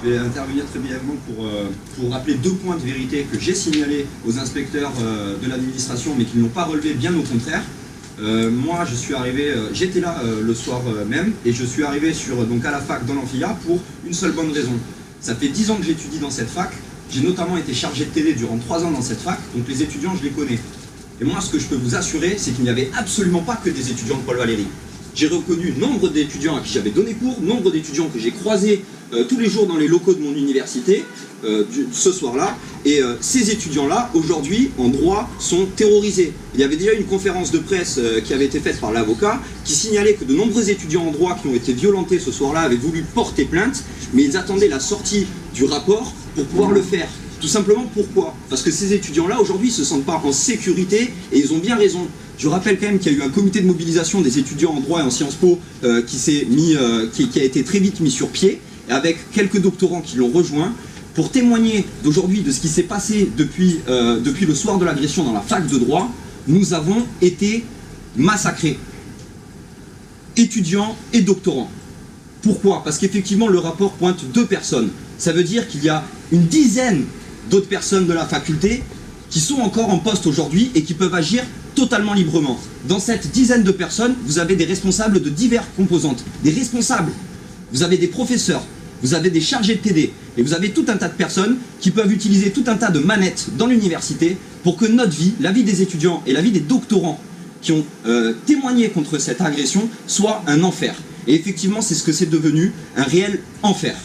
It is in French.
Je vais intervenir très brièvement pour rappeler 2 points de vérité que j'ai signalés aux inspecteurs de l'administration, mais qui ne l'ont pas relevé, bien au contraire. Moi, je suis arrivé, j'étais là le soir même, et je suis arrivé donc à la fac dans l'amphia pour une seule bonne raison. Ça fait 10 ans que j'étudie dans cette fac, j'ai notamment été chargé de TD durant 3 ans dans cette fac, donc les étudiants, je les connais. Et moi, ce que je peux vous assurer, c'est qu'il n'y avait absolument pas que des étudiants de Paul Valéry. J'ai reconnu nombre d'étudiants à qui j'avais donné cours, nombre d'étudiants que j'ai croisés tous les jours dans les locaux de mon université, ce soir-là, et ces étudiants-là, aujourd'hui, en droit, sont terrorisés. Il y avait déjà une conférence de presse qui avait été faite par l'avocat, qui signalait que de nombreux étudiants en droit qui ont été violentés ce soir-là avaient voulu porter plainte, mais ils attendaient la sortie du rapport pour pouvoir le faire. Tout simplement pourquoi? Parce que ces étudiants-là, aujourd'hui, ne se sentent pas en sécurité, et ils ont bien raison. Je rappelle quand même qu'il y a eu un comité de mobilisation des étudiants en droit et en Sciences Po qui a été très vite mis sur pied, avec quelques doctorants qui l'ont rejoint, pour témoigner d'aujourd'hui de ce qui s'est passé depuis le soir de l'agression dans la fac de droit. Nous avons été massacrés, étudiants et doctorants. Pourquoi? Parce qu'effectivement le rapport pointe 2 personnes. Ça veut dire qu'il y a une dizaine d'autres personnes de la faculté qui sont encore en poste aujourd'hui et qui peuvent agir totalement librement. Dans cette dizaine de personnes, vous avez des responsables de diverses composantes. Des responsables, vous avez des professeurs, vous avez des chargés de TD, et vous avez tout un tas de personnes qui peuvent utiliser tout un tas de manettes dans l'université pour que notre vie, la vie des étudiants et la vie des doctorants qui ont témoigné contre cette agression soit un enfer. Et effectivement, c'est ce que c'est devenu, un réel enfer.